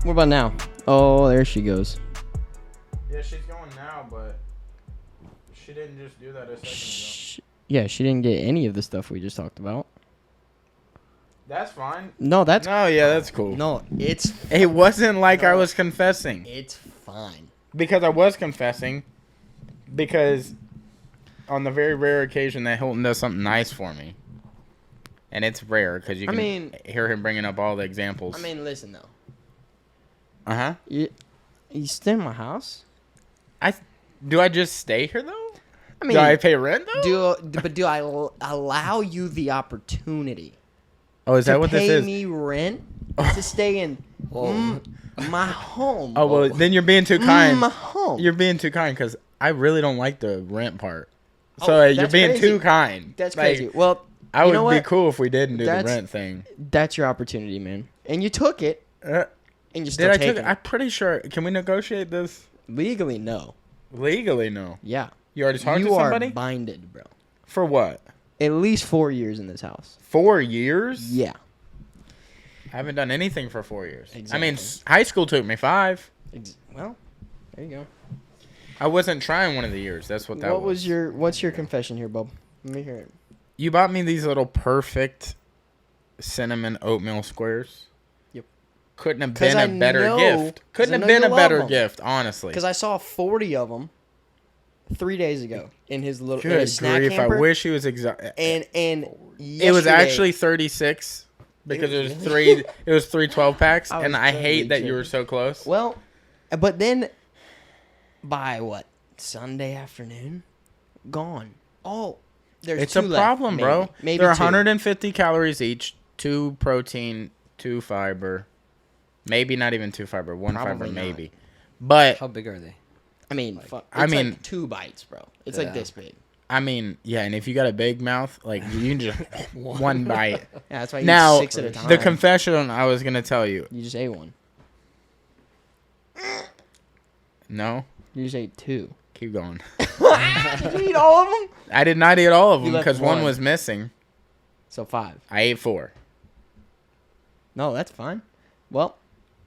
What about now? Oh, there she goes. Yeah, she's going now, but she didn't just do that a second ago. Yeah, she didn't get any of the stuff we just talked about. That's fine. No, that's No, yeah, that's cool. no. It's It wasn't like I was confessing. it's fine. Because I was confessing. Because on the very rare occasion that Hilton does something nice for me. And it's rare because you can hear him bringing up all the examples. I mean, listen though. Uh-huh. You stay in my house? Do I just stay here, though? I mean, do I pay rent, though? Do I allow you the opportunity? Oh, is that what this is? To pay me rent to stay in my home. Oh, well, then you're being too kind. My home. You're being too kind because I really don't like the rent part. So you're being crazy. Too kind. That's crazy. Well, I would be cool if we didn't do the That's- rent thing. That's your opportunity, man. And you took it. And you're still Did I taking take it? it. I'm pretty sure. Can we negotiate this? Legally, no. Legally, no. Yeah. You already talked to You somebody? are binded, bro. For what? At least 4 years in this house. 4 years? Yeah. I haven't done anything for 4 years. Exactly. I mean, high school took me 5. Well, there you go. I wasn't trying one of the years. That's what that was. What's your confession here, Bob? Let me hear it. You bought me these little perfect cinnamon oatmeal squares. Yep. Couldn't have been a better gift. Couldn't have I know been you a love better them. gift, honestly. Because I saw 40 of them 3 days ago in his little in Good his snack grief! hamper. I wish he was exact. And It was actually 36 because it was three. It was 3 12-packs, I was and I totally hate that you kidding. were so close. Well, but then by what? Sunday afternoon? Gone. Oh, there's It's two a left, problem, bro. Maybe They're two. 150 calories each, 2 protein, 2 fiber, maybe not even 2 fiber, 1 Probably fiber not. maybe. But How big are they? I mean, it's I mean- like 2 bites, bro. It's like Yeah. this big. I mean, yeah, and if you got a big mouth, like you can just one bite. Yeah, that's why you Now, eat 6 at a time. the confession I was gonna tell you. You just ate one. No, You just ate 2. keep going. Did you eat all of them? I did not eat all of You them left because one one. was missing. So 5. I ate 4. No, that's fine. Well,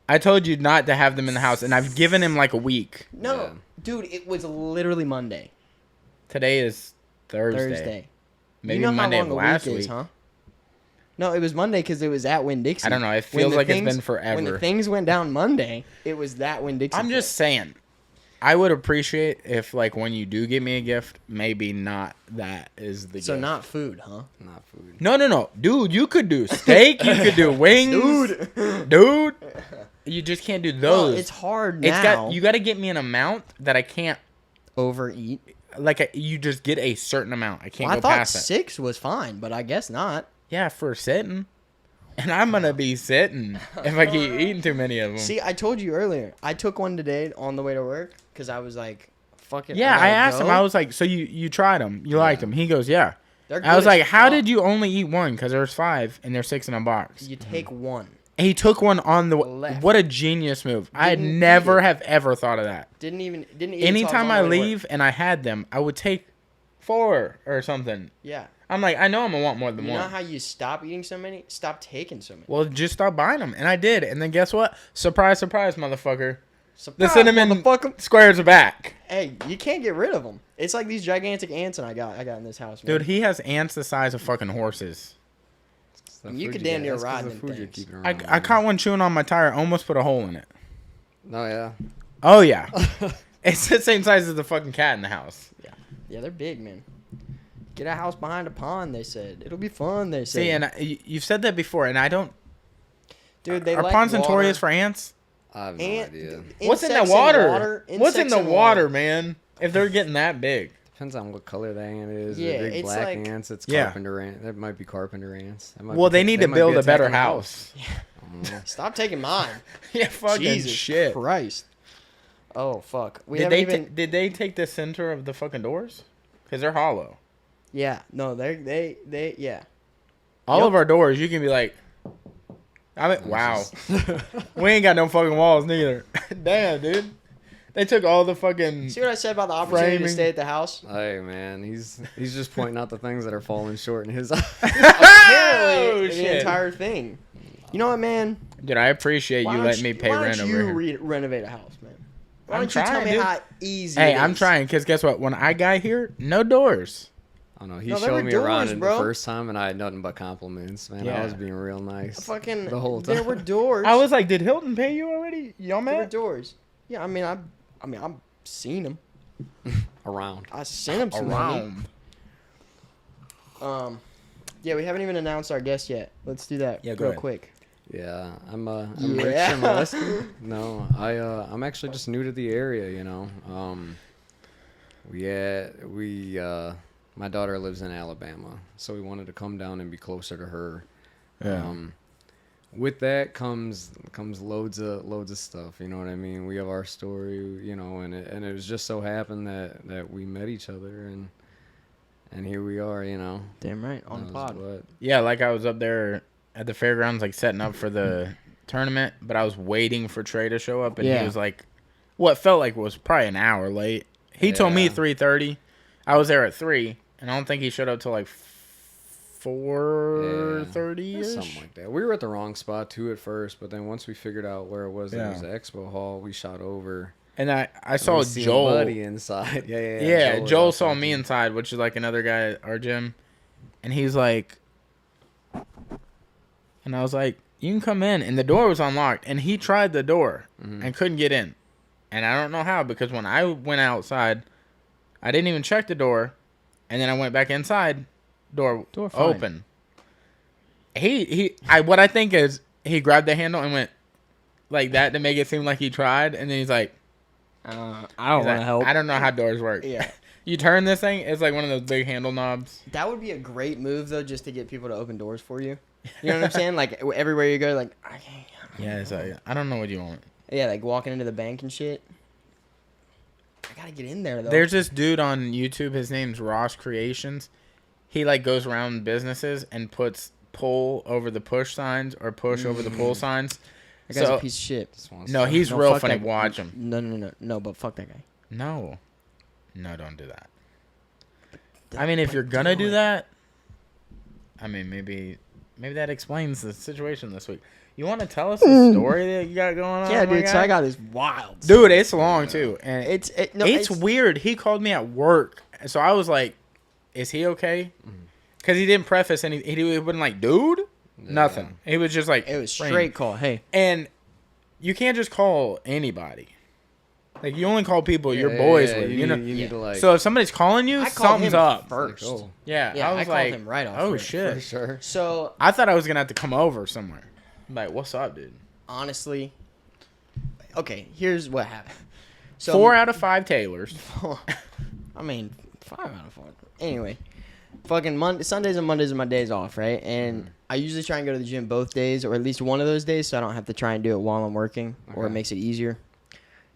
I told you not to have them in the house, and I've given him like a week. no, Yeah. dude, it was literally Monday. Today is Thursday. Maybe you know Monday how of long last a week week. is, huh? No, it was Monday because it was at Winn-Dixie. I don't know. It When feels the like things- it's been forever. When the things went down Monday, it was that Winn-Dixie. I'm just saying. I would appreciate if, like, when you do give me a gift, maybe not that is the So gift. not food, huh? Not food. No. Dude, you could do steak. You could do wings. Dude. You just can't do Well, those. it's hard It's now. you got to get me an amount that I can't, overeat. like, you just get a certain amount. I can't Well, I go thought past it. 6 was fine, but I guess not. Yeah, for sitting. And I'm going to be sitting if I keep eating too many of them. See, I told you earlier. I took one today on the way to work because I was like, fuck it. Yeah, I gotta asked him. go. I was like, so you tried them. You liked them. He goes, yeah. They're I was good like, as how fuck. did you only eat one? Because there's 5 and there's 6 in a box. You take one. And he took one on the Left. What a genius move. I had Didn't eat never it. have ever thought of that. Didn't eat it Anytime till I was on the way to leave work. and I had them, I would take 4 or something. Yeah. I'm like, I know I'm going to want more than You one. know how you stop eating so many? Stop taking so many. Well, just stop buying them. And I did. And then guess what? Surprise, surprise, motherfucker. The Surprise, cinnamon motherfucker. squares are back. Hey, you can't get rid of them. It's like these gigantic ants I got in this house, man. Dude, he has ants the size of fucking horses. It's the You food could get. damn near That's 'cause ride the them food you're things. keeping I around. caught one chewing on my tire, almost put a hole in it. Oh yeah. Oh, yeah. It's the same size as the fucking cat in the house. Yeah, they're big, man. Get a house behind a pond, they said. It'll be fun, they said. See, and you've said that before, and I don't... Dude, they Are like ponds water. notorious for ants? I have no Ant- idea. What's in the insects water? What's in insects the and water, man? If they're getting that big. Depends on what color the ant is. Yeah, Yeah, big it's black like- ants. It's Yeah. carpenter ant. That might be carpenter ants. That might Well, be- they need to might build be a better attacking the house. Stop taking mine. Yeah, fucking Jesus shit. Christ. Oh, fuck. We Did haven't they, even... did they take the center of the fucking doors? Because they're hollow. Yeah, no, they, yeah. All Yep. of our doors, you can be like... I mean, wow. We ain't got no fucking walls neither. Damn, dude. They took all the fucking... See what I said about the opportunity Framing. to stay at the house? Hey man, he's just pointing out the things that are falling short in his eyes. Apparently, Oh, the shit. entire thing. You know what, man? Dude, I appreciate you letting me pay rent over here. Why don't you renovate a house, man? Why I'm don't you tell trying, me dude. how easy Hey, it I'm is? trying, because guess what? When I got here, no doors. I don't know. He No, there showed were me doors, around it bro. the first time, and I had nothing but compliments, man. Yeah. I was being real nice. Fucking, the whole time. there were doors. I was like, did Hilton pay you already? Y'all There were met? doors. Yeah, I mean, I've seen them. around. I sent him some money. Around. Yeah, we haven't even announced our guest yet. Let's do that Yeah, go real ahead. quick. Yeah, I'm Rich Yeah. Chmielewski. No, I'm actually just new to the area, you know. My daughter lives in Alabama, so we wanted to come down and be closer to her. Yeah. With that comes loads of stuff, you know what I mean? We have our story, you know, and it was just so happened that we met each other and here we are, you know. Damn right, on the pod. Yeah, like I was up there at the fairgrounds, like setting up for the tournament, but I was waiting for Trey to show up, and Yeah. he was like, what felt like was probably an hour late. He told me Yeah. 3:30. I was there at 3, and I don't think he showed up till like 4:30 something like that. We were at the wrong spot too at first, but then once we figured out where it was, Yeah. it was the expo hall. We shot over. And I and saw we seen Joel. Buddy inside. Yeah. Yeah, was Joel outside saw me too. inside, which is like another guy at our gym, and he's like, and I was like, you can come in, and the door was unlocked, and he tried the door and couldn't get in, and I don't know how, because when I went outside, I didn't even check the door, and then I went back inside, door fine. open. What I think is he grabbed the handle and went like that to make it seem like he tried, and then he's like, I don't he's want like, to help. I don't know how doors work. Yeah. You turn this thing, it's like one of those big handle knobs. That would be a great move, though, just to get people to open doors for you. You know what I'm saying? Like, everywhere you go, like, I can't. Yeah, it's like, I don't know what you want. Yeah, like walking into the bank and shit. I gotta get in there, though. There's this dude on YouTube, his name's Ross Creations. He like goes around businesses and puts pull over the push signs or push over the pull signs. That guy's So- a piece of shit. No, he's No, real fuck funny. that- Watch him. No, but fuck that guy. No, don't do that. I mean, if you're gonna do that, I mean, maybe that explains the situation this week. You want to tell us the story that you got going on? Yeah, my dude, so guy? I got this wild. Dude, it's long too, and It's weird. He called me at work, so I was like, "Is he okay?" Because he didn't preface any. He wasn't like, "Dude," nothing. He was just like, It was "Rain." straight call. Hey, And you can't just call anybody. Like you only call people your boys with. You know. You need to like. So if somebody's calling you, I called something's him up. first. Like, oh, Yeah, Yeah, I I was called like, him right off "Oh rip, shit!" for sure. so I thought I was gonna have to come over somewhere. I'm like, what's up, dude? honestly, okay, here's what happened. So 4 out of 5 Taylors. I mean, 5 out of 5. Anyway, fucking Sundays and Mondays are my days off, right? And I usually try and go to the gym both days, or at least one of those days, so I don't have to try and do it while I'm working, or it Okay. makes it easier.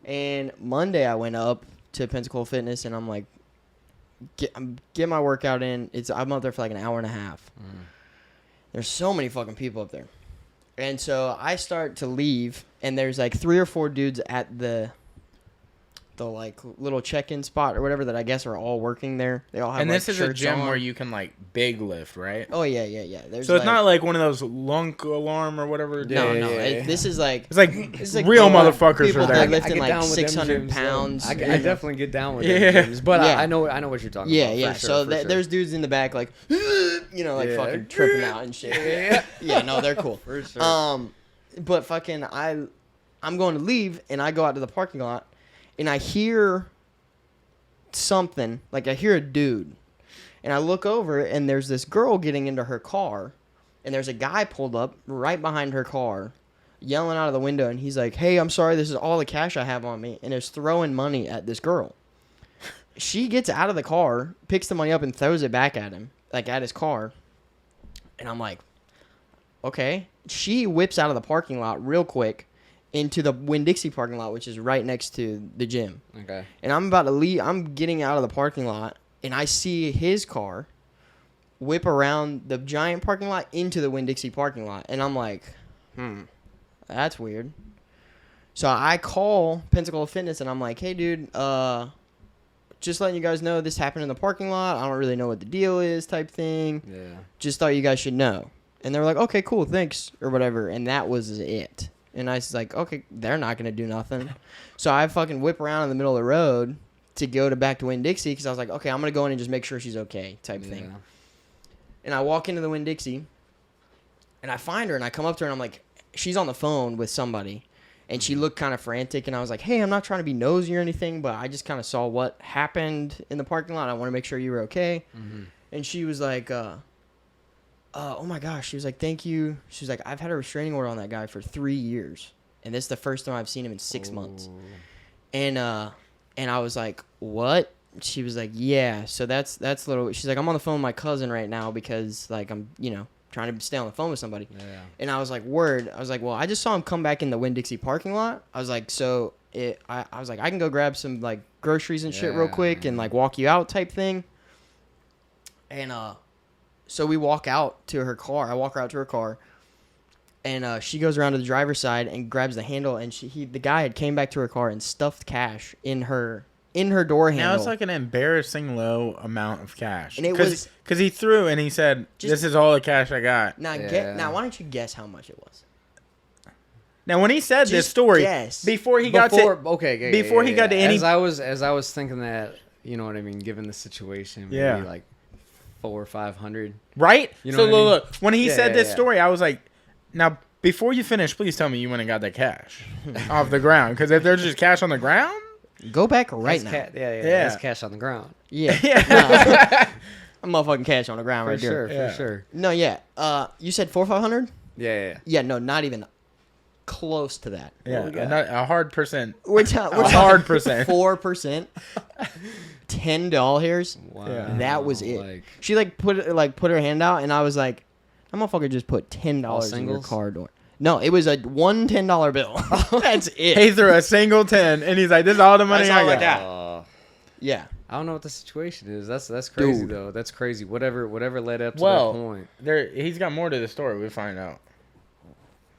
And Monday I went up to Pensacola Fitness, and I'm like, I'm getting my workout in. I'm up there for like an hour and a half. There's so many fucking people up there. And so I start to leave, and there's like 3 or 4 dudes at the like little check-in spot or whatever that I guess are all working there. They all have And like, this is a shirts gym on. where you can like big lift, right? Oh yeah. There's So it's not like one of those lunk alarm or whatever. no. Yeah. This is like It's like It's like real normal motherfuckers people are that there. lift- lifting, get like, down with them 600 gyms, though. pounds, I you know. definitely get down with Yeah. them gyms, but Yeah. I know what you're talking yeah, about. yeah. For sure, So for sure. there's dudes in the back like, you know, like Yeah. fucking tripping out and shit. Yeah, no, they're cool. For sure. But fucking I'm going to leave, and I go out to the parking lot, and I hear something, like I hear a dude, and I look over, and there's this girl getting into her car, and there's a guy pulled up right behind her car, yelling out of the window, and he's like, "Hey, I'm sorry, this is all the cash I have on me," and is throwing money at this girl. She gets out of the car, picks the money up, and throws it back at him, like at his car, and I'm like, okay. She whips out of the parking lot real quick into the Winn-Dixie parking lot, which is right next to the gym. Okay. And I'm about to leave. I'm getting out of the parking lot, and I see his car whip around the giant parking lot into the Winn-Dixie parking lot. And I'm like, that's weird. So I call Pensacola Fitness, and I'm like, hey, dude, just letting you guys know this happened in the parking lot. I don't really know what the deal is type thing. Yeah. Just thought you guys should know. And they were like, okay, cool, thanks, or whatever. And that was it. And I was like, okay, they're not going to do nothing. So I fucking whip around in the middle of the road to go back to Winn-Dixie because I was like, okay, I'm going to go in and just make sure she's okay type thing. And I walk into the Winn-Dixie, and I find her, and I come up to her, and I'm like, she's on the phone with somebody. And she looked kind of frantic, and I was like, hey, I'm not trying to be nosy or anything, but I just kind of saw what happened in the parking lot. I want to make sure you were okay. Mm-hmm. And she was like, oh my gosh. She was like, thank you. She was like, I've had a restraining order on that guy for 3 years. And this is the first time I've seen him in 6 months. And I was like, what? She was like, yeah. So that's little. She's like, I'm on the phone with my cousin right now because like I'm, trying to stay on the phone with somebody. Yeah. And I was like, word. I was like, well, I just saw him come back in the Winn-Dixie parking lot. I was like, so I was like, I can go grab some like groceries and shit real quick and like walk you out type thing. And so we walk out to her car. I walk her out to her car, and she goes around to the driver's side and grabs the handle. And the guy had came back to her car and stuffed cash in her door handle. Now it's like an embarrassing low amount of cash. And it was because he threw and he said, "This is all the cash I got." Now, why don't you guess how much it was? Now, when he said this story, before he got to any, as I was thinking that, you know what I mean, given the situation, maybe like 400 or 500, right? You know so what I mean? Look, when he said this story, I was like, now before you finish, please tell me you went and got that cash off the ground, because if there's just cash on the ground, go back right now. That's cash on the ground. Yeah, I'm motherfucking cash on the ground right there. For sure. No, yeah. You said 400 or 500? Yeah. Yeah, no, not even close to that. Yeah, a hard percent. We're hard percent. 4%. $10 hairs. Wow. Yeah. That was it. She put her hand out, and I was like, that motherfucker just put $10 in your car door. No, it was one $10 bill. That's it. He threw a single 10, and he's like, "This is all the money I got." Yeah. I don't know what the situation is. That's crazy though. That's crazy. Whatever led up to that point. He's got more to the story. We'll find out.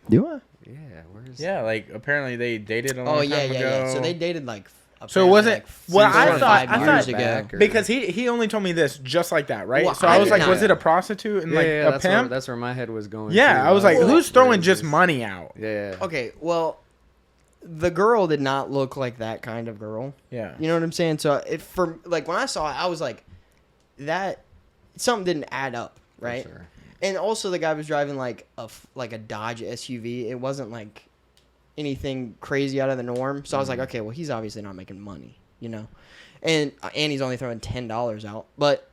Do I? Yeah. Where is? Yeah, like apparently they dated a long time ago. Yeah. So they dated So it wasn't. Well, I thought years ago because he only told me this just like that, right? Well, so I was like, was it a prostitute and a pimp? That's where my head was going. Yeah, too. I was like, who's throwing just money out? Yeah. Okay, well, the girl did not look like that kind of girl. Yeah. You know what I'm saying? So when I saw it, I was like, that something didn't add up, right? For sure. And also the guy was driving like a Dodge SUV. It wasn't like anything crazy out of the norm. So I was like, okay, well, he's obviously not making money, and he's only throwing $10 out. But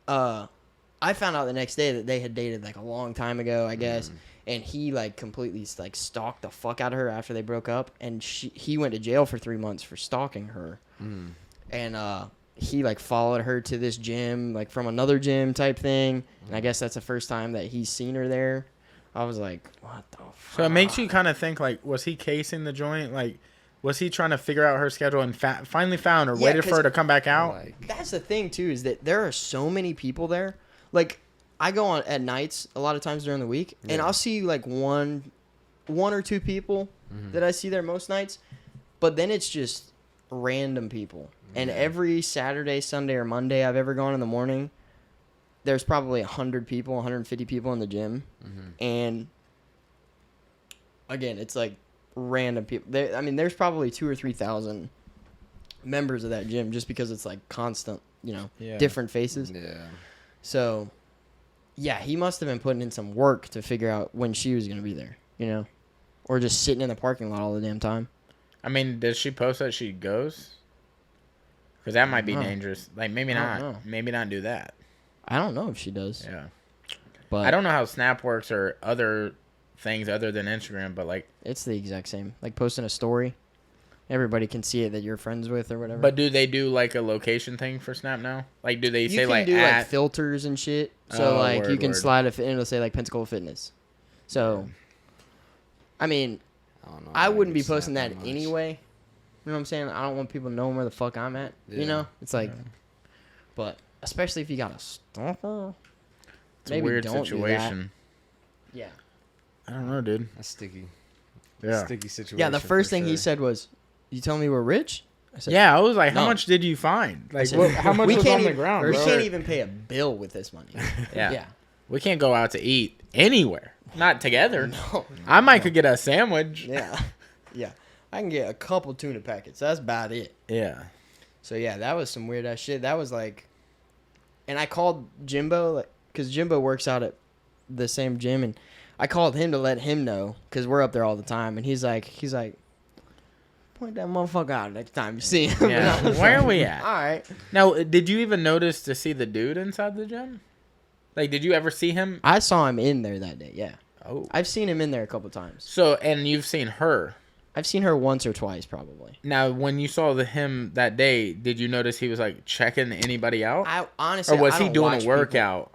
I found out the next day that they had dated like a long time ago, I guess. And he like completely like stalked the fuck out of her after they broke up, and he went to jail for 3 months for stalking her. And he like followed her to this gym, like from another gym type thing. And I guess that's the first time that he's seen her there. I was like, what the fuck? So it makes you kind of think, like, was he casing the joint? Like, was he trying to figure out her schedule and finally found her, waited for her to come back out? That's the thing, too, is that there are so many people there. Like, I go on at nights a lot of times during the week, and I'll see, like, one or two people that I see there most nights. But then it's just random people. And every Saturday, Sunday, or Monday I've ever gone in the morning, there's probably 100 people, 150 people in the gym. And again, it's like random people. There's probably 2,000 or 3,000 members of that gym just because it's like constant, different faces. Yeah. So, yeah, he must have been putting in some work to figure out when she was going to be there, or just sitting in the parking lot all the damn time. I mean, does she post that she goes? Because that might be dangerous. Like, maybe not. Maybe not do that. I don't know if she does. Yeah. But I don't know how Snap works or other things other than Instagram, but like... It's the exact same. Like posting a story. Everybody can see it that you're friends with or whatever. But do they do like a location thing for Snap now? Like, do they say like... You can do like filters and shit. So you can slide and it'll say like Pensacola Fitness. So, I mean, I wouldn't be posting that anyway. You know what I'm saying? I don't want people knowing where the fuck I'm at. Yeah. It's like... But... Especially if you got a stalker. It's a weird situation. Yeah. I don't know, dude. That's sticky. Yeah. Sticky situation. Yeah, the first thing he said was, "You telling me we're rich?" I said, I was like, "How much did you find? Like, how much was on the ground, We bro? can't even pay a bill with this money." Yeah. We can't go out to eat anywhere. Not together. No. I might could get a sandwich. Yeah. Yeah. I can get a couple tuna packets. That's about it. Yeah. So, yeah, that was some weird ass shit. That was like... And I called Jimbo, because Jimbo works out at the same gym, and I called him to let him know, because we're up there all the time, and he's like, point that motherfucker out next time you see him. Yeah. Where are we at? All right. Now, did you even notice to see the dude inside the gym? Like, did you ever see him? I saw him in there that day, yeah. Oh. I've seen him in there a couple times. So, and you've seen her. I've seen her once or twice, probably. Now, when you saw him that day, did you notice he was, like, checking anybody out? I honestly, Or was I he don't doing watch a workout?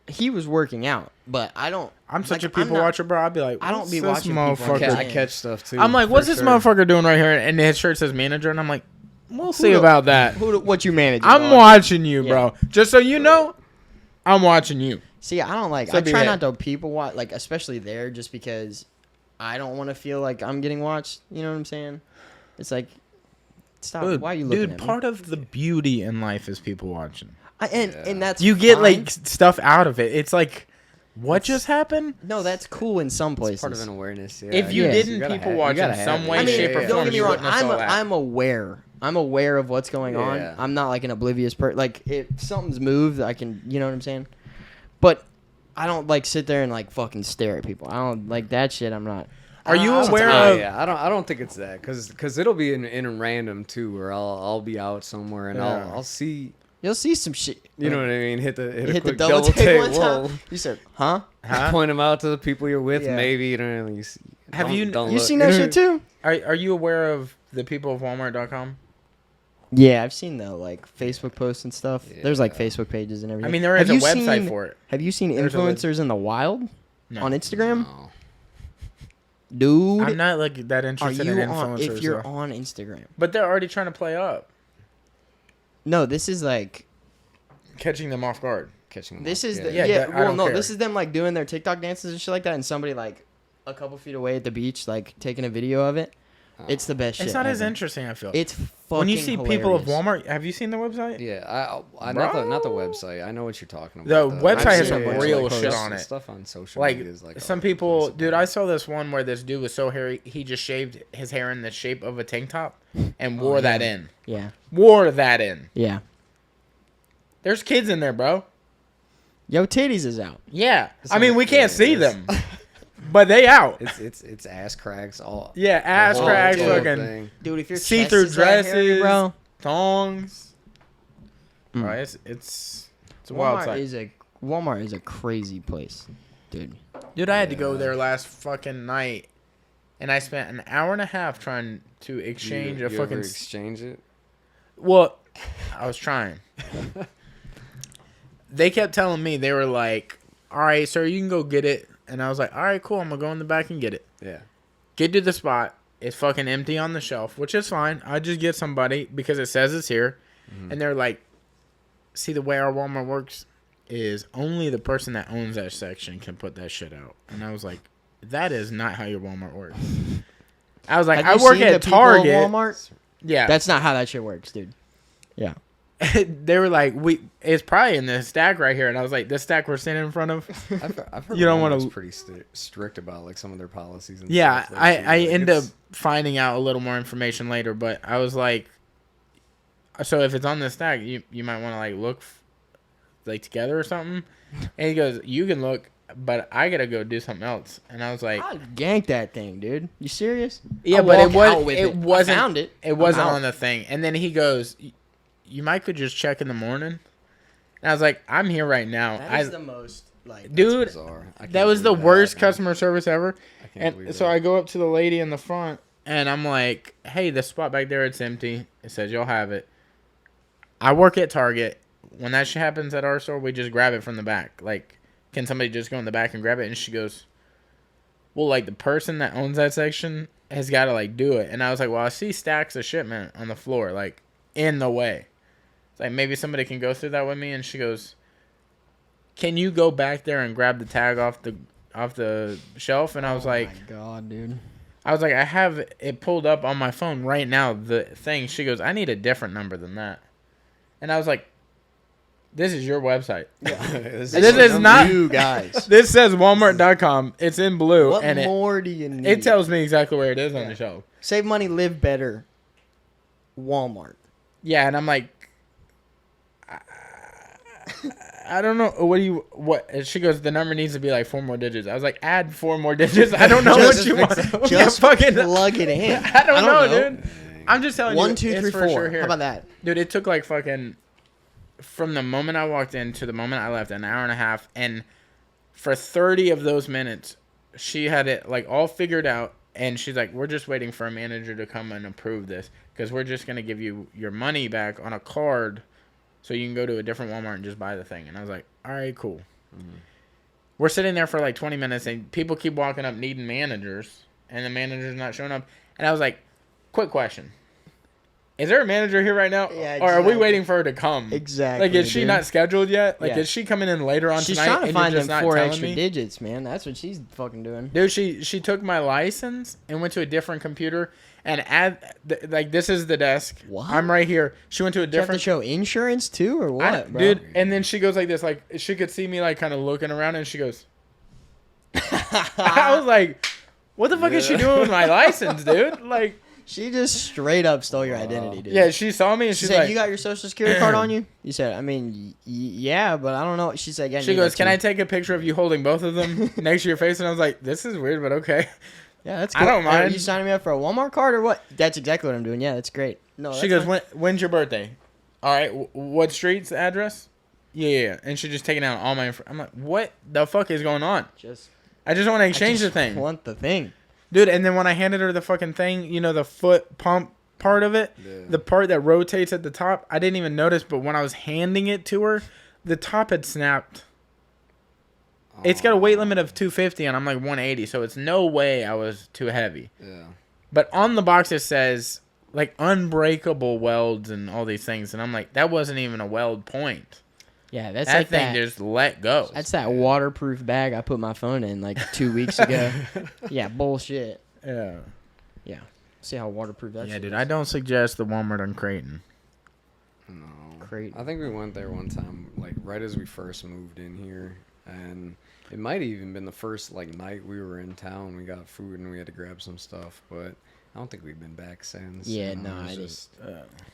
He was working out, but I don't. I'm such like, a people watcher, bro. I'd be like, I don't what's be this watching people motherfucker? on I catch stuff too. I'm like, what's this motherfucker doing right here? And his shirt says manager, and I'm like, we'll see about that. What you managing? I'm dog? watching you, bro. Just so you know, I'm watching you. See, I don't like. So I be try it. not to people watch, like especially there, just because I don't want to feel like I'm getting watched. You know what I'm saying? It's like, stop. Dude, Why are you looking at me? part of the beauty in life is people watching. And that's You get fine. like stuff out of it. It's like, what just happened? No, that's cool in some places. It's part of an awareness. Yeah. If you Yeah. didn't, gotta people have- watch you in gotta some have way, it. I mean, shape, or don't form. get me You wrong. witness all that. I'm aware. I'm aware of what's going on. Yeah. I'm not like an oblivious person. Like if something's moved, I can. You know what I'm saying? But I don't like sit there and like fucking stare at people. I don't like that shit. I'm not. Are you I don't- aware Yeah, of? yeah, I don't think it's that, cause it'll be in random too, where I'll be out somewhere and Yeah. I'll see, You'll see some shit. you know what I mean, hit a Hit the quick double take one Whoa. time. You said, huh? Huh? Point them out to the people you're with, Yeah. maybe you don't really see. Have don't- you- don't You look. seen that shit too? Are you aware of the people of Walmart.com? Yeah, I've seen the like Facebook posts and stuff. There's like Yeah. Facebook pages and everything. I mean, there is Have a you website seen- for it. Have you seen There's a influencers in the wild No. on Instagram? No. Dude, I'm not like that are interested you in on? influencers. If you're though. on Instagram, But they're already trying to play up, no, this is like catching them off guard. Catching them this off, is the Yeah, yeah. I Well, don't no, care. this is them like doing their TikTok dances and shit like that, and somebody like a couple feet away at the beach like taking a video of it. Oh. It's the best shit. It's not as ever. interesting. I feel. It's fucking when you see people of hilarious. Walmart, have you seen the website? Yeah, I Bro. not the website. I know what you're talking The about. website has I've some seen a bunch real of shit posts on and it. Stuff on social Like, media is like some people, dude. I saw this one where this dude was so hairy, he just shaved his hair in the shape of a tank top and wore that in. Yeah, Wore that in. yeah. There's kids in there, bro. Yo, titties is out. Yeah, It's I mean not- we can't yeah, see it's- them, but they out. It's ass cracks all. Yeah, ass the whole cracks, damn fucking thing. Dude, if your see-through chest is that hairy, dresses, bro. thongs. Mm. Right, it's a wild sight. Walmart is a crazy place, dude. Dude, I had to go Yeah. there last fucking night, and I spent an hour and a half trying to exchange You a fucking. ever exchange it. Well, I was trying. They kept telling me, they were like, "All right, sir, you can go get it," and I was like, "All right, cool, I'm gonna go in the back and get it." Yeah. Get to the spot. It's fucking empty on the shelf, which is fine. I just get somebody because it says it's here, and they're like, "See, the way our Walmart works is only the person that owns that section can put that shit out." And I was like, "That is not how your Walmart works." I was like, Have "I you work seen at the people of Target." Walmart? Yeah, That's not how that shit works, dude. Yeah. they were like, it's probably in this stack right here," and I was like, "This stack we're standing in front of." I've heard You don't Walmart's wanna- pretty strict about like some of their policies. And Yeah, stuff, like, I like, end up it's- finding out a little more information later, but I was like, so if it's on this stack, you might want to like look like together or something. And he goes, "You can look, but I gotta go do something else." And I was like, I ganked that thing, dude. You serious? "Yeah, I but it walked out was with it I wasn't found it. it wasn't I'm out. on the thing." And then he goes, "You might could just check in the morning." And I was like, "I'm here right now." That is the most like. Dude, bizarre. I can't that was the believe that worst happened. customer service ever. I can't believe And so that. I go up to the lady in the front, and I'm like, "Hey, the spot back there, it's empty." It says you'll have it. I work at Target. When that shit happens at our store, we just grab it from the back. Like, can somebody just go in the back and grab it? And she goes, "Well, like, the person that owns that section has got to, like, do it." And I was like, "Well, I see stacks of shipment on the floor, like, in the way. It's like, maybe somebody can go through that with me." And she goes, "Can you go back there and grab the tag off the shelf?" And I was like, "Oh my god, dude." I have it pulled up on my phone right now, the thing. She goes, "I need a different number than that." And I was like, This is your website. This is not- you guys. This says Walmart.com. It's in blue. What and more do you need? it tells me exactly where it is on the shelf. Save money, live better. Walmart. Yeah, and I'm like, I don't know. What? And she goes, the number needs to be like 4 more digits. I was like, add 4 more digits. I don't know what you want. Just fucking plug it in. I don't know, dude. I'm just telling you. 1, 2, 3, it's for 4. sure here. How about that? Dude, it took like fucking from the moment I walked in to the moment I left, an hour and a half, and for 30 of those minutes, she had it like all figured out, and she's like, "We're just waiting for a manager to come and approve this because we're just gonna give you your money back on a card, so you can go to a different Walmart and just buy the thing." And I was like, "All right, cool." Mm-hmm. We're sitting there for like 20 minutes, and people keep walking up needing managers, and the manager's not showing up, and I was like, "Quick question." Is there a manager here right now? Yeah, Or are we exactly. waiting for her to come? Exactly. Like, is she dude. not scheduled yet? Like, Yeah. is she coming in later on She's tonight? trying to and find you're them just not 4 telling extra me? digits, man. That's what she's fucking doing. Dude, she took my license and went to a different computer and like, this is the desk. What? I'm right here. She went to a Do you have to different show insurance too, or what, bro? dude. And then she goes like this, like she could see me like kind of looking around, and she goes. I was like, "What the fuck is she doing with my license, dude?" Like. She just straight up stole your identity, dude. Yeah, she saw me and She she's said, like, "You got your social security card on you?" You said, "I mean, yeah, but I don't know." She said, "Yeah." she goes, "Can I take a picture of you holding both of them next to your face?" And I was like, "This is weird, but okay." Yeah, that's I cool. don't mind. Are you signing me up for a Walmart card or what? That's exactly what I'm doing. Yeah, that's great. No, She goes, when's your birthday? All right, what street's the address? Yeah. And she just taking out all my I'm like, what the fuck is going on? I just want to exchange the thing. Want the thing. Dude, and then when I handed her the fucking thing, you know, the foot pump part of it, the part that rotates at the top, I didn't even notice, but when I was handing it to her, the top had snapped. It's got a weight limit of 250, and I'm like 180, so it's no way I was too heavy. Yeah. But on the box it says, like, unbreakable welds and all these things, and I'm like, that wasn't even a weld point. Yeah, that's That like thing that. just let go. That's that waterproof bag I put my phone in like 2 weeks ago. Yeah, bullshit. Yeah. Yeah. See how waterproof that Yeah, shit dude, is. I don't suggest the Walmart on Creighton. No. Great. I think we went there one time, like right as we first moved in here, and it might have even been the first like night we were in town. We got food and we had to grab some stuff, but I don't think we've been back since. Yeah, you know, no, it's I just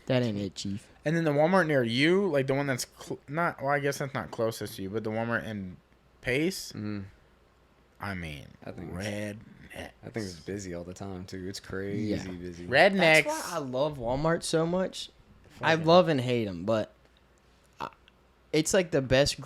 That ain't it, Chief. And then the Walmart near you, like the one that's not, well, I guess that's not closest to you, but the Walmart in Pace, I mean, I think it's busy all the time too. It's crazy busy. Rednecks. That's why I love Walmart so much. I love and hate them, but it's like the best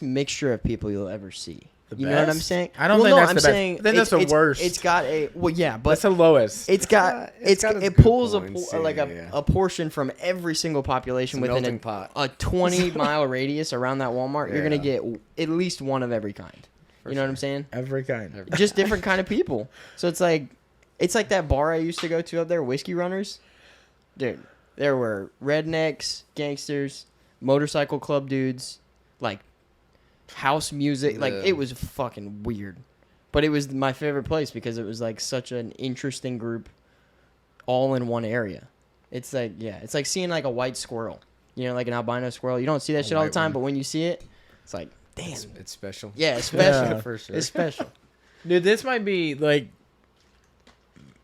mixture of people you'll ever see. You know what I'm saying? I don't think that's the best. Saying I think that's the worst. It's got a but That's the lowest. It's got its it good pulls points, a portion from every single population It's a within melting pot. a 20-mile radius around that Walmart. You're gonna get at least one of every kind. You know what I'm saying? Every kind. Just different kind of people. So it's like that bar I used to go to up there, Whiskey Runners. Dude, there were rednecks, gangsters, motorcycle club dudes, like house music. Like it was fucking weird. But it was my favorite place because it was like such an interesting group all in one area. It's like, yeah, it's like seeing like a white squirrel. You know, like an albino squirrel. You don't see that shit all the time, but when you see it, it's like, damn. It's special. Yeah, it's special. Yeah. For sure. It's special. Dude, this might be like,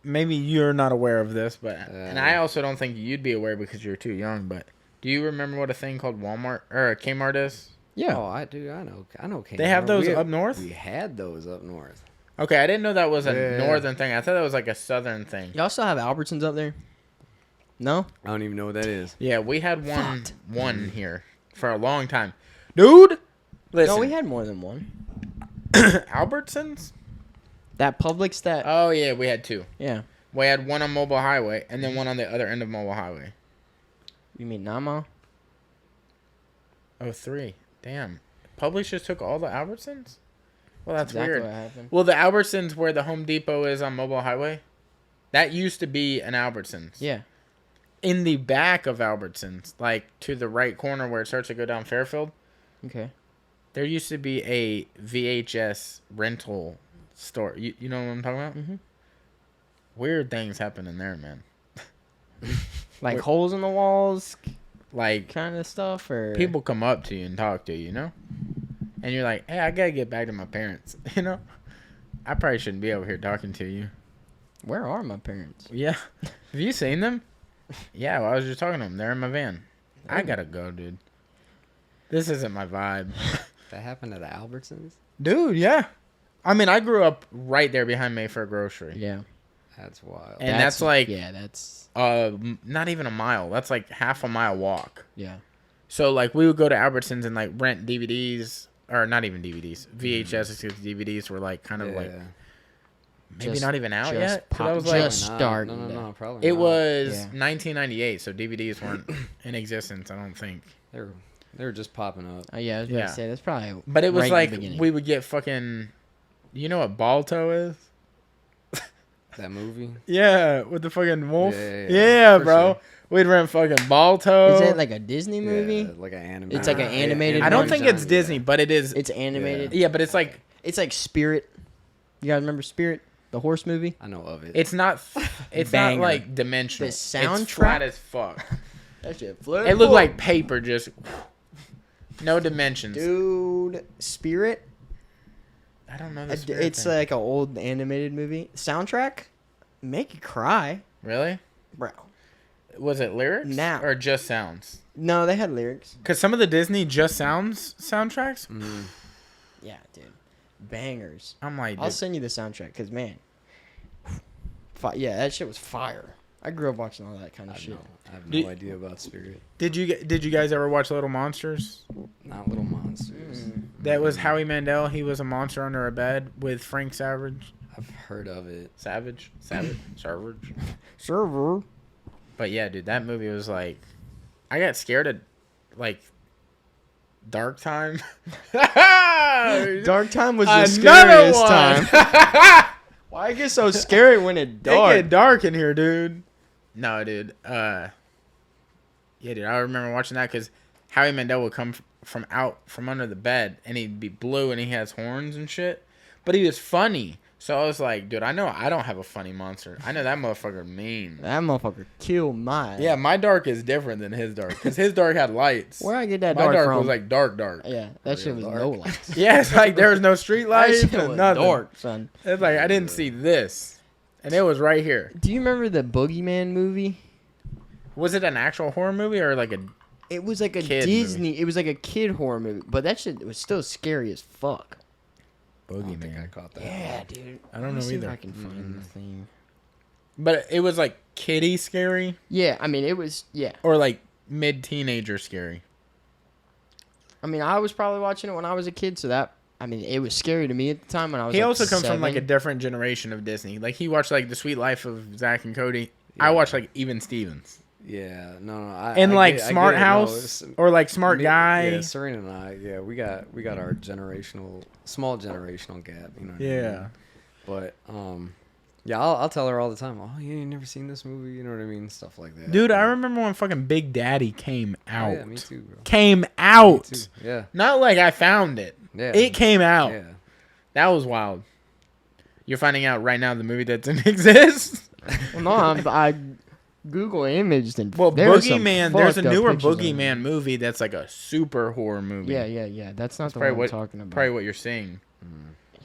maybe you're not aware of this, but and I also don't think you'd be aware because you're too young. But do you remember what a thing called Walmart or a Kmart is? Yeah. Oh, I know. Kmart. They have those up north? We had those up north. Okay, I didn't know that was a Yeah. northern thing. I thought that was like a southern thing. Y'all still have Albertsons up there? No? I don't even know what that is. Yeah, we had one here for a long time. Dude, listen. No, we had more than one. Albertsons? That Publix that... Oh, yeah, we had two. yeah. We had one on Mobile Highway and then one on the other end of Mobile Highway. You mean Nama? Oh, three. Damn. Publix just took all the Albertsons? Well, that's exactly weird. what happened. Well, the Albertsons where the Home Depot is on Mobile Highway, that used to be an Albertsons. Yeah. In the back of Albertsons, like to the right corner where it starts to go down Fairfield, Okay. there used to be a VHS rental store. You know what I'm talking about? Mm-hmm. Weird things happen in there, man. Like holes in the walls? like kind of stuff, or people come up to you and talk to you, you know, and you're like, hey, I gotta get back to my parents, you know. I probably shouldn't be over here talking to you. Where are my parents? Yeah, have you seen them? Yeah, well, I was just talking to them. They're in my van. I gotta go, dude. This isn't my vibe. That happened at the Albertsons? Dude, yeah. I mean, I grew up right there behind Mayfair Grocery. Yeah, That's wild. And that's like, that's not even a mile. That's like half a mile walk. yeah. So like we would go to Albertsons and like rent DVDs, or not even DVDs, VHS DVDs were like kind of like maybe Just- not even out just yet. 'Cause pop- I was just- like, starting. No, probably it not. was Yeah. 1998, so DVDs weren't in existence, I don't think. They were just popping up. Yeah, I was about Yeah. to say that's probably. But it was right in the like beginning. we would get fucking, you know what Balto is? That movie? Yeah, with the fucking wolf. Yeah, for bro. sure. We'd rent fucking Balto. Is it like a Disney movie? Yeah, like an animated. It's like an animated I don't one? think it's Disney, but it is. It's animated. Yeah, but it's like It's like Spirit. You guys remember Spirit, the horse movie? I know of it. it's not. It's not Banger. like dimensional. The It's soundtrack? flat as fuck. That shit It looked like paper, just no dimensions. Dude, Spirit. I don't know the Spirit It's thing. like an old animated movie. Soundtrack, make you cry, Really? bro. Was it lyrics Now. or just sounds? No, they had lyrics. Because some of the Disney just sounds soundtracks, Yeah, dude, bangers. I'm like, I'll dude, send you the soundtrack, cause man, yeah, that shit was fire. I grew up watching all that kind of shit. I have Do- no idea about Spirit. did you guys ever watch Little Monsters? Not Little Monsters. That was Howie Mandel. He was a monster under a bed with Frank Savage. I've heard of it. Savage. Server. But yeah, dude, that movie was like, I got scared of like Dark Time. Dark Time was the Another scariest one. time. Why it get so scary when it It dark? get dark in here, dude. No, dude. Yeah, dude. I remember watching that because Howie Mandel would come from out from under the bed and he'd be blue and he has horns and shit. But he was funny. So I was like, dude, I know I don't have a funny monster. I know that motherfucker mean. That motherfucker killed my. Yeah, my dark is different than his dark because his dark had lights. Where I get that My dark, dark from? was like dark. Yeah, that shit was dark. no lights. Yeah, it's like there was no street That lights shit and was nothing. dark, son. It's like I didn't see this, and it was right here. Do you remember the Boogeyman movie? Was it an actual horror movie or like a? It was like a Kid Disney. It was like a kid horror movie, but that shit was still scary as fuck. I don't think I caught that. Yeah, dude. I don't Let me know see if either. I can find the thing. But it was like kiddie scary Yeah, I mean it was. Yeah, or like mid-teenager scary. I mean I was probably watching it when I was a kid, so that I mean it was scary to me at the time when I was. He like, also comes from like a 7. different generation of Disney. Like he watched like The Sweet Life of Zach and Cody. I Yeah. watched like Even Stevens Yeah, no. and I like get- I Smart get it. No, House or like Smart me- Guy. Yeah, Serena and I. Yeah, we got our small generational gap. You know. What I Yeah. mean? But yeah, I'll tell her all the time. Oh, you ain't never seen this movie. You know what I mean? Stuff like that. Dude, I remember when fucking Big Daddy came Oh, out. yeah, me too, bro. Came Me out. too. Yeah. Not like I found it. Yeah. It came out. Yeah. That was wild. You're finding out right now the movie that didn't exist. Well, no, I Google imaged and Well, there was some Boogeyman. There's a fucked up newer pictures of it. Boogeyman movie that's like a super horror movie. Yeah. That's not the probably one I'm what talking about. probably what you're seeing.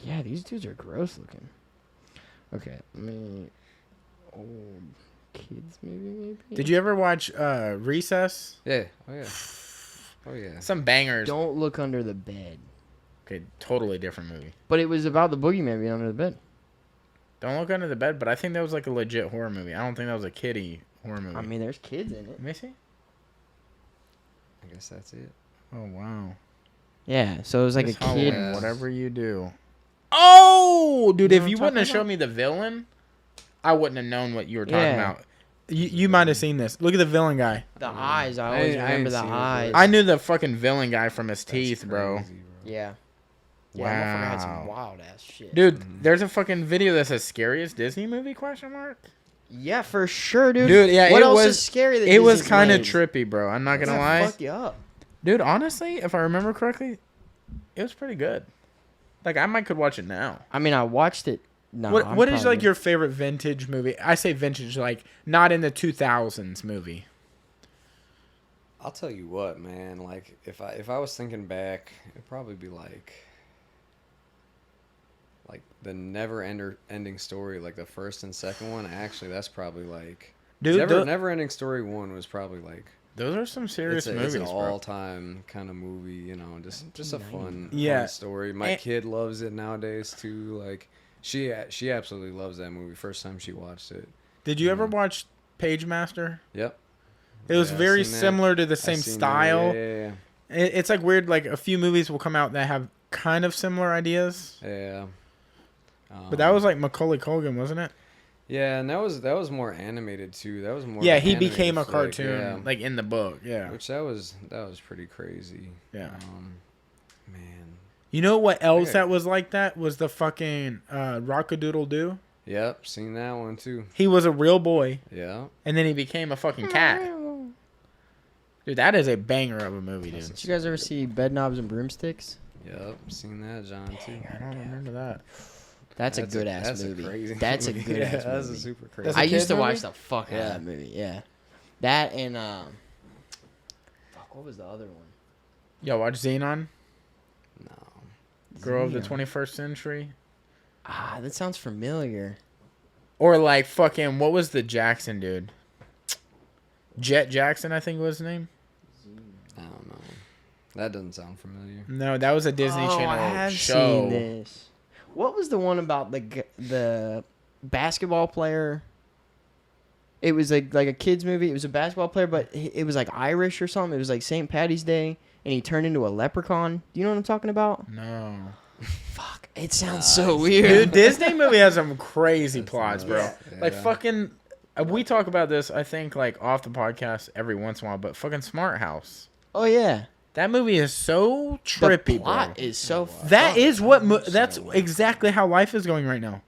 Yeah, these dudes are gross looking. Okay, let me. Old kids maybe. Did you ever watch Recess? Yeah. Oh yeah. Oh yeah. Some bangers. Don't look under the bed. Okay, totally different movie. But it was about the boogeyman being under the bed. Don't Look Under the Bed, but I think that was like a legit horror movie. I don't think that was a kiddie horror movie. I mean, there's kids in it. Let me see. I guess that's it. Oh wow. Yeah, so it was like This a kid. Halloween, whatever you do. Oh, dude! You If know you what I'm wouldn't have talking showed me the villain, I wouldn't have known what you were talking Yeah. about. You might have seen this. Look at the villain guy. The eyes, I I always ain't- I remember ain't the seen it, but eyes. I knew the fucking villain guy from his That's teeth, bro. crazy, Yeah. Yeah, motherfucker had some Wow. wild ass shit. Dude, there's a fucking video that says scariest Disney movie question mark. Yeah, for sure, dude. Dude, yeah, what it else was is scary? That It was Disney's kind of made? trippy, bro. I'm not gonna Yeah, lie. Fuck you up. Dude, honestly, if I remember correctly, it was pretty good. Like I might could watch it now. I mean, I watched it. No, What is like your favorite vintage movie? I say vintage, like not in the 2000s movie. I'll tell you what, man. Like if I was thinking back, it'd probably be like the ending story, like the first and second one. Actually, that's probably like Dude, never ending story 1 was probably like those are some serious movies, it's an bro. all time kind of movie, you know, just a fun story. My kid loves it nowadays too. Like she absolutely loves that movie. First time she watched it. Did you ever watch Page Master? Yep. It was very similar to the same style. Yeah. It's like weird. Like a few movies will come out that have kind of similar ideas. Yeah. But that was like Macaulay Culkin, wasn't it? Yeah, and that was more animated too. That was more. Yeah, he became a cartoon, like in the book. Yeah. Which that was pretty crazy. Yeah. Man. You know what else that was like that was the fucking Rock-a-Doodle Doo. Yep, seen that one too. He was a real boy. Yeah. And then he became a fucking cat. Dude, that is a banger of a movie, dude. Did you guys ever see Bed Knobs and Broomsticks? Yep, seen that, John, too. I don't remember that. That's a good ass movie. That's a good ass movie. That's a super crazy. I used to watch the fuck out of that movie. Yeah, that and fuck, what was the other one? Yo, watch Xenon. No. Girl of the 21st Century. Ah, that sounds familiar. Or like fucking, what was the Jackson dude? Jet Jackson, I think was his name. I don't know. That doesn't sound familiar. No, that was a Disney Channel I have show. seen this. What was the one about the basketball player? It was like a kid's movie. It was a basketball player, but it was like Irish or something. It was like St. Patty's Day, and he turned into a leprechaun. Do you know what I'm talking about? No. Fuck, it sounds so weird. Dude, Disney movie has some crazy plots, bro. Yeah. Like fucking, we talk about this, I think, like off the podcast every once in a while, but fucking Smart House. Oh yeah, That movie is so trippy, the plot bro. is so. That is what. That's exactly how life is going right now.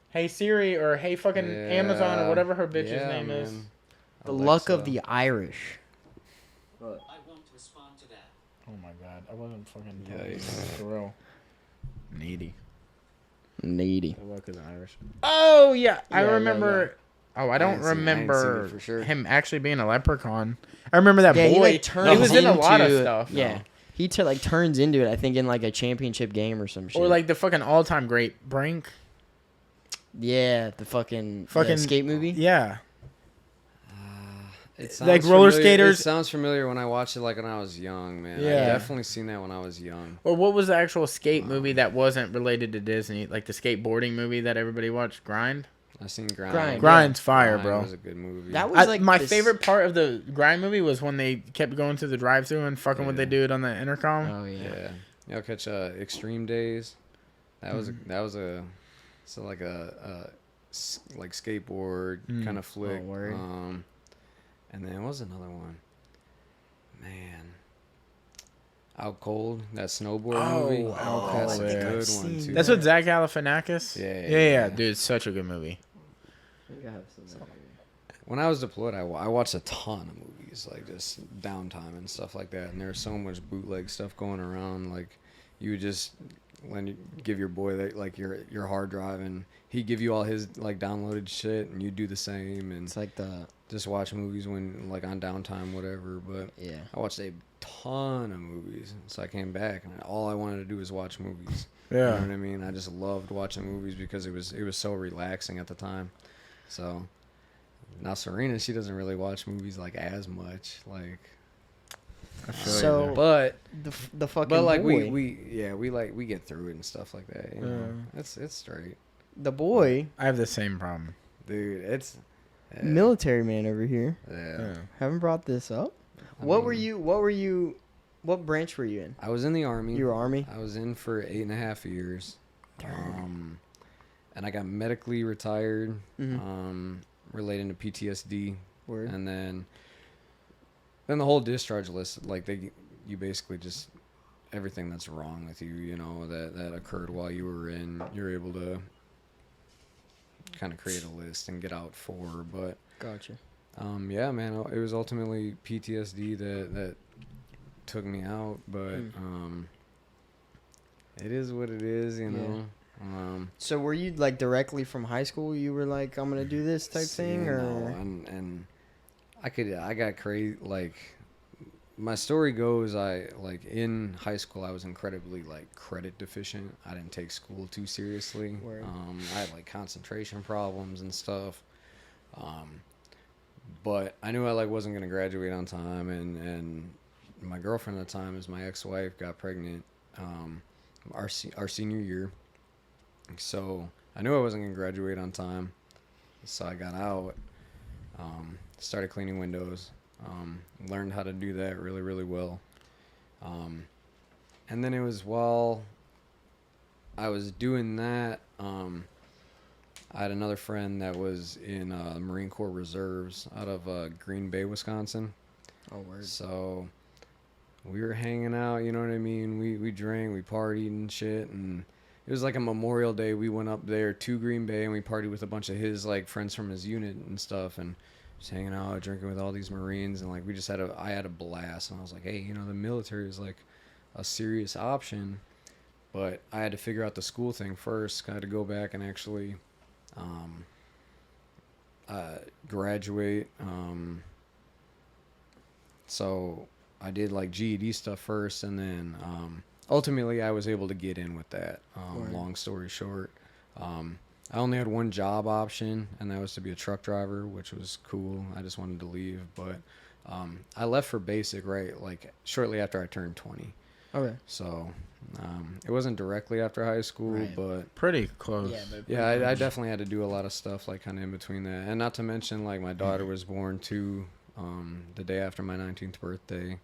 Hey Siri or hey fucking Amazon or whatever her bitch's name is. The luck of the Irish. I won't respond to that. Oh my god, I wasn't fucking for real. Needy. Needy. The luck of the Irish. Oh yeah, I Yeah, remember. Oh, I don't I ain't seen remember it for sure. him actually being a leprechaun. I remember that Yeah, boy. he like turns He was in a lot of into- stuff. Yeah, he like turns into it. I think in like a championship game or some shit. Or like the fucking all-time great Brink. yeah, the fucking skate movie. Yeah. It Like sounds roller familiar- skaters- It sounds familiar when I watched it, like when I was young, man. Yeah. I definitely seen that when I was young. Or what was the actual skate movie that wasn't related to Disney? Like the skateboarding movie that everybody watched, Grind? I seen Grind. Grind. Grind's fire, Grind bro. was a good movie. That was like my this- favorite part of the Grind movie was when they kept going to the drive-thru and fucking with the dude on the intercom. Oh yeah. Yeah. Y'all catch Extreme Days? That was like a skateboard kind of flick. Oh, word. And then what was another one? Man. Out Cold, that snowboard movie. Out That's Cold, a yeah. good I've one seen too. That's with Zach Galifianakis? Yeah. Dude, it's such a good movie. When I was deployed, I watched a ton of movies, like just downtime and stuff like that. And there's so much bootleg stuff going around. Like, you would just give your boy like your hard drive, and he'd give you all his like downloaded shit, and you do the same, and It's like the just watch movies when like on downtime, whatever. But yeah. I watched a ton of movies, so I came back, and all I wanted to do was watch movies. Yeah. You know what I mean? I just loved watching movies because it was so relaxing at the time. So now Serena, she doesn't really watch movies like as much, like. I feel you So, there. But the fucking but like boy, we get through it and stuff like that. You know, it's straight, the boy, I have the same problem. dude. It's military man over here. yeah. Haven't brought this up. I What mean, were you? What branch were you in? I was in the Army. You were Army. I was in for 8.5 years. And I got medically retired, relating to PTSD. Word. And then the whole discharge list, like you basically just everything that's wrong with you, you know, that occurred while you were in, you're able to kind of create a list and get out for. But Gotcha. yeah, man, it was ultimately PTSD that took me out, but it is what it is, you know. So were you like directly from high school? You were like, I'm gonna do this type thing, or no, and I got crazy. Like my story goes, in high school I was incredibly like credit deficient. I didn't take school too seriously. Word. I had like concentration problems and stuff. But I knew I like wasn't gonna graduate on time, and my girlfriend at the time is my ex-wife, got pregnant our senior year. So I knew I wasn't gonna graduate on time. So I got out, started cleaning windows, learned how to do that really, really well. And then it was while I was doing that, I had another friend that was in Marine Corps Reserves out of Green Bay, Wisconsin. Oh, word. So we were hanging out, you know what I mean? We drank, we partied and shit, and it was like a Memorial Day. We went up there to Green Bay and we partied with a bunch of his like friends from his unit and stuff, and just hanging out, drinking with all these Marines, and like I had a blast. And I was like, hey, you know, the military is like a serious option, but I had to figure out the school thing first. I had to go back and actually graduate. So I did like GED stuff first, and then ultimately I was able to get in with that. Long story short, I only had one job option, and that was to be a truck driver, which was cool. I just wanted to leave, but I left for basic right like shortly after I turned 20. Okay. So it wasn't directly after high school, Right. but Pretty close. Yeah, I definitely had to do a lot of stuff like kind of in between that, and not to mention like my daughter was born too the day after my 19th birthday.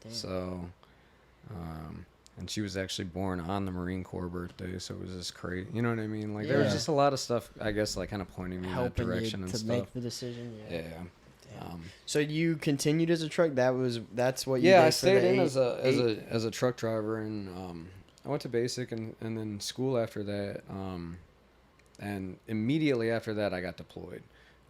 Damn. So and she was actually born on the Marine Corps birthday, so it was just crazy. You know what I mean? Like there was Yeah. just a lot of stuff, I guess, like kind of pointing me in that helping direction you and to stuff. make the decision. Yeah. Damn. So you continued as a truck. That's what you Yeah, did I for stayed the in eight- as a truck driver, and I went to basic and then school after that. And immediately after that, I got deployed.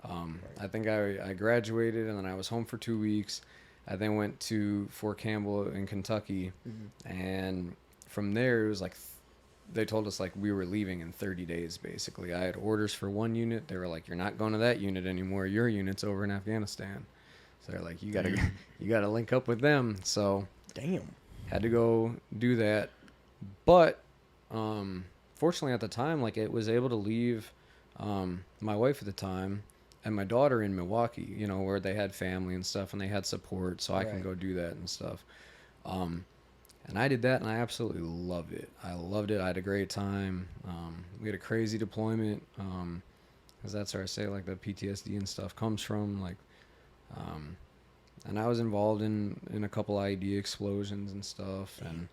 I think I graduated, and then I was home for 2 weeks. I then went to Fort Campbell in Kentucky, and from there it was like they told us like we were leaving in 30 days basically. I had orders for one unit. They were like, you're not going to that unit anymore. Your unit's over in Afghanistan. So they're like, you gotta link up with them. So Damn. had to go do that. But fortunately at the time, like it was able to leave my wife at the time and my daughter in Milwaukee, you know, where they had family and stuff and they had support, so I can Right. go do that and stuff. And I did that, and I absolutely loved it. I loved it. I had a great time. We had a crazy deployment, because that's where I say like the PTSD and stuff comes from. Like, and I was involved in a couple IED explosions and stuff, and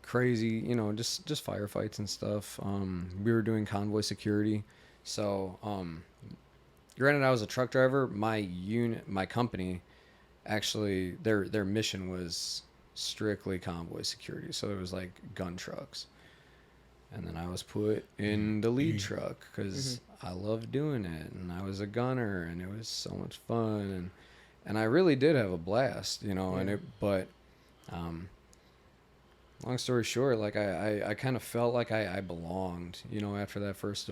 crazy, you know, just firefights and stuff. We were doing convoy security, so granted, I was a truck driver. My company. Actually, their mission was strictly convoy security, so it was like gun trucks. And then I was put in the lead truck because I loved doing it, and I was a gunner, and it was so much fun, and I really did have a blast, you know. And long story short, like I kind of felt like I belonged, you know, after that first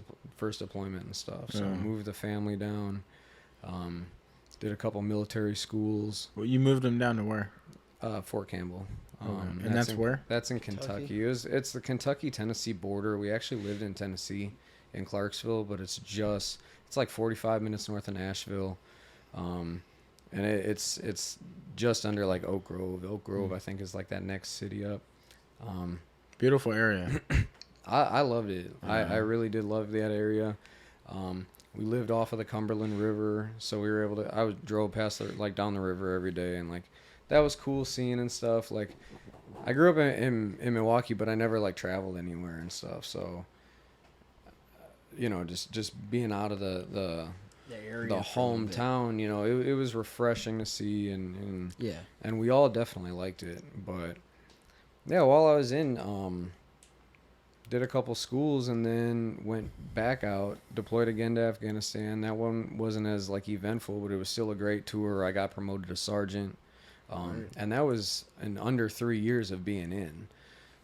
deployment and stuff. So I moved the family down. Did a couple military schools. Well, you moved them down to where? Fort Campbell. And that's where? That's in Kentucky. It's the Kentucky-Tennessee border. We actually lived in Tennessee, in Clarksville, but it's like 45 minutes north of Nashville, and it's just under like Oak Grove. Oak Grove, I think, is like that next city up. Beautiful area. I loved it. I really did love that area. We lived off of the Cumberland River, so we were able to. I drove past down the river every day, and like that was cool seeing and stuff. Like I grew up in Milwaukee, but I never like traveled anywhere and stuff. So you know, just being out of the area the for a little bit. hometown, you know, it was refreshing to see, and Yeah. and we all definitely liked it. But yeah, while I was in did a couple schools and then went back out, deployed again to Afghanistan. That one wasn't as like eventful, but it was still a great tour. I got promoted to sergeant, and that was in under 3 years of being in.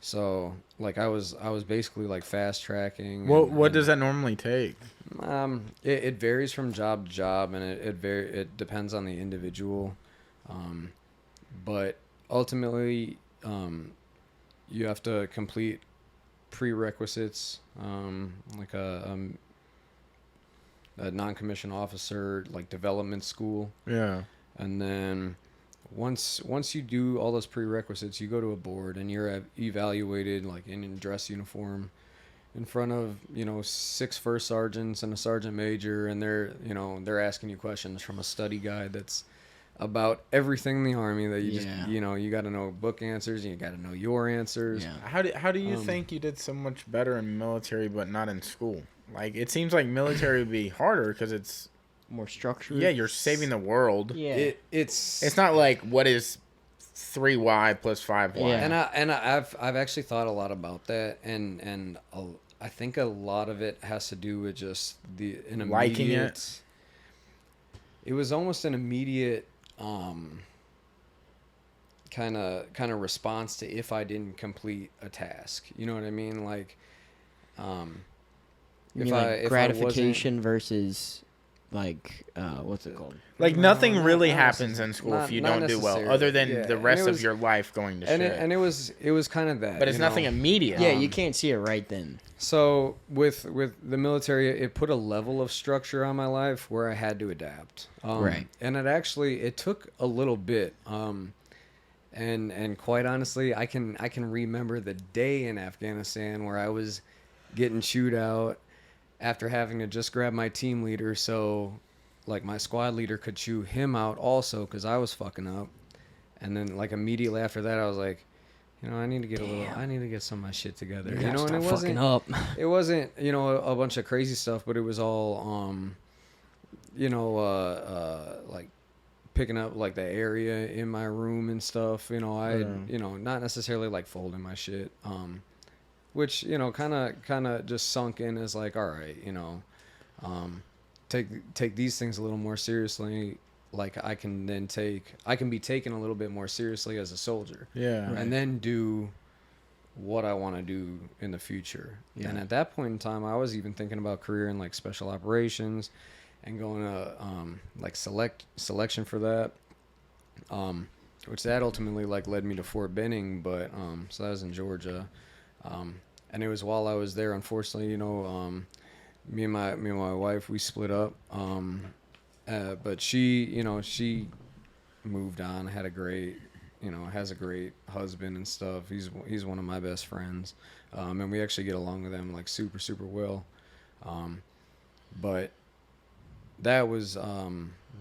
So like I was basically like fast tracking. What does that normally take? It varies from job to job, and it depends on the individual. But ultimately, you have to complete prerequisites, like a non-commissioned officer, like development school. Yeah. And then once you do all those prerequisites, you go to a board and you're evaluated like in a dress uniform in front of 6 first sergeants and a sergeant major, and they're asking you questions from a study guide that's about everything in the Army that you just you got to know book answers and you got to know your answers. Yeah. How do you think you did so much better in military but not in school? Like, it seems like military would be harder because it's more structured. Yeah, you're saving the world. Yeah. It's not like what is 3Y plus 5Y. Yeah. And I've actually thought a lot about that, and I think a lot of it has to do with just an immediate, liking it. It was almost an immediate kind of response to if I didn't complete a task. You know what I mean? Like, You mean like gratification versus like what's it called? Like, nothing really happens in school if you not don't do well, necessarily. other than Yeah, the and rest it was- of your life going to shit. and it was kind of that. But it's you know? nothing immediate. Yeah, you can't see it right then. So with the military, it put a level of structure on my life where I had to adapt. Right. And it took a little bit. And quite honestly, I can remember the day in Afghanistan where I was getting chewed out after having to just grab my team leader, so like my squad leader could chew him out also because I was fucking up. And then like immediately after that, I was like, I need to get I need to get some of my shit together. And it fucking wasn't up. It wasn't, a bunch of crazy stuff, but it was all, like picking up like the area in my room and stuff. Not necessarily like folding my shit, which kind of just sunk in as like, all right, take these things a little more seriously. Like I can be taken a little bit more seriously as a soldier. Yeah. And then do what I want to do in the future. Yeah. And at that point in time, I was even thinking about career in like special operations and going to like selection for that. Which that ultimately like led me to Fort Benning, but so that was in Georgia. And it was while I was there, unfortunately, me and my wife, we split up. But she moved on, had a great, has a great husband and stuff. He's one of my best friends. And we actually get along with him like super, super well. But that was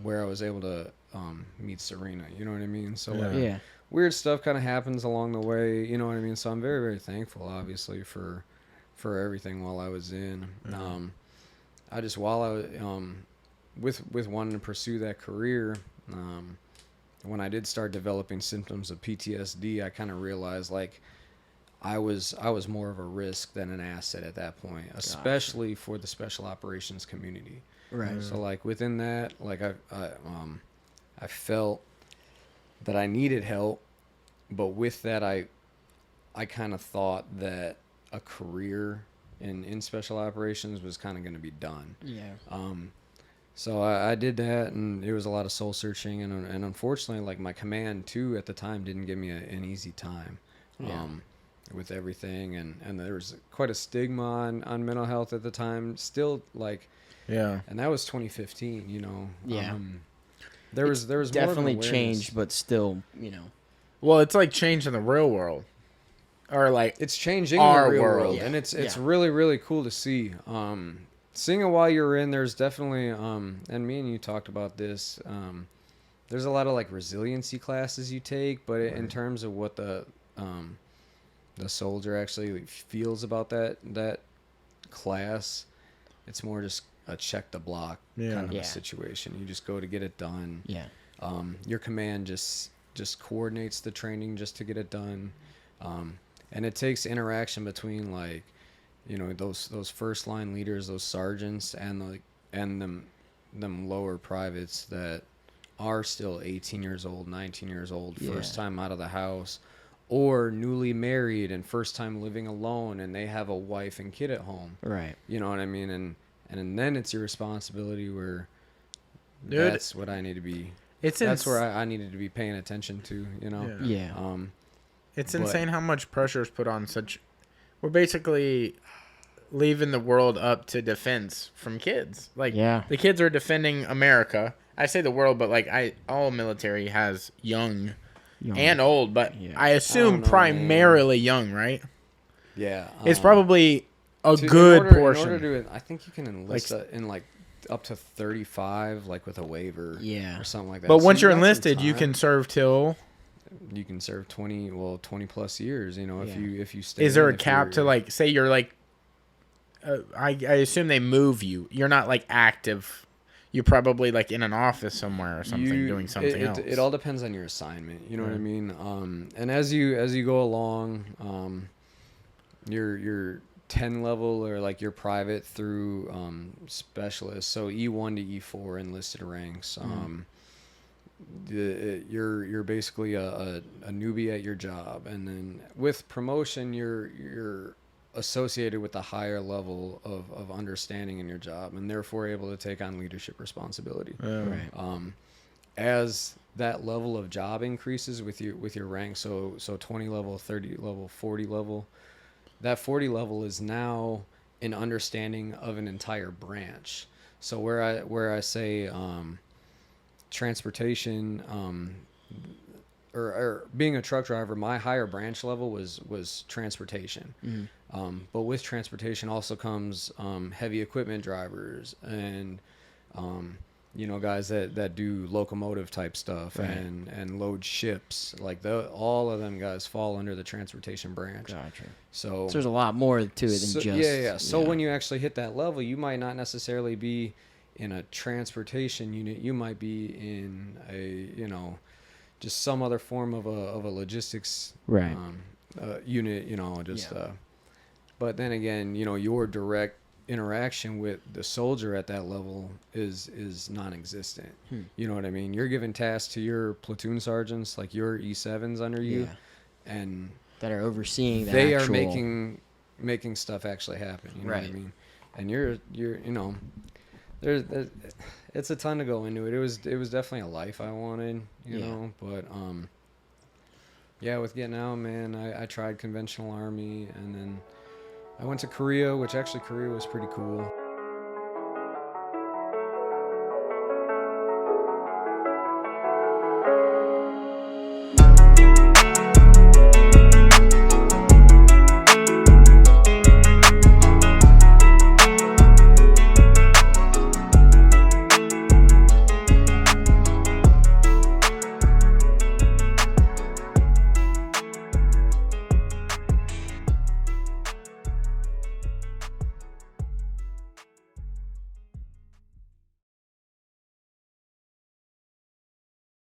where I was able to meet Serena, you know what I mean? So like, weird stuff kind of happens along the way, you know what I mean? So I'm very, very thankful, obviously, for everything while I was in. I just, while I was, with wanting to pursue that career, when I did start developing symptoms of PTSD, I kind of realized like I was more of a risk than an asset at that point, especially for the special operations community. Right. So like within that, like I felt that I needed help, but with that I kind of thought that a career in special operations was kind of going to be done. Yeah. So I did that, and it was a lot of soul searching, and unfortunately, like my command too at the time didn't give me an easy time, with everything, and there was quite a stigma on mental health at the time. Still, like, and that was 2015. Yeah. There was Definitely more of an changed, but still, Well, it's like change in the real world. Or like it's changing our in the real world. world, and it's really, really cool to see. Seeing it while you're in, there's definitely, and me and you talked about this, there's a lot of like resiliency classes you take, but in terms of what the soldier actually feels about that class, it's more just a check the block kind of a situation. You just go to get it done. Yeah. Your command just coordinates the training just to get it done. And it takes interaction between like, those first line leaders, those sergeants, and them lower privates that are still 18 years old, 19 years old, first time out of the house, or newly married and first time living alone, and they have a wife and kid at home. Right. You know what I mean? And then it's your responsibility where Dude, that's what I need to be. that's where I needed to be paying attention to, you know. Yeah. It's But- insane how much pressure is put on such. We're basically leaving the world up to defense from kids. Like, Yeah. the kids are defending America. I say the world, but like all military has young and old, but Yeah. I assume I don't know, primarily young, right? Yeah. It's probably a to- good portion. In order to, I think you can enlist in like up to 35, like with a waiver, Yeah. or something like that. But So once you you're got some enlisted, you time. can serve till. You can serve 20 plus years. You know, Yeah. if you stay. Is there in, a if cap you're- to like say you're like? I assume they move you. You're not like active. You're probably like in an office somewhere or something doing something else. It all depends on your assignment. You know what I mean? And as you go along, your 10 level or like your private through specialist. So E1 to E4 enlisted ranks. You're basically a newbie at your job, and then with promotion, you're associated with a higher level of understanding in your job, and therefore able to take on leadership responsibility. Right. As that level of job increases with your rank, so 20 level, 30 level, 40 level, that 40 level is now an understanding of an entire branch. So where I say transportation, or being a truck driver, my higher branch level was transportation. But with transportation also comes heavy equipment drivers and guys that do locomotive type stuff, Right. and load ships. Like all of them guys fall under the transportation branch. Gotcha. So there's a lot more to it than just. yeah. So when you actually hit that level, you might not necessarily be in a transportation unit. You might be in a just some other form of a logistics Right. unit. But then again, your direct interaction with the soldier at that level is non-existent. You know what I mean? You're giving tasks to your platoon sergeants, like your E7s under you, Yeah. and That are overseeing the they actual. are making stuff actually happen. You know what I Right. mean? And you're there's it's a ton to go into it. It was definitely a life I wanted, you Yeah. know. But yeah, with getting out, man, I tried conventional army, and then I went to Korea, which actually Korea was pretty cool.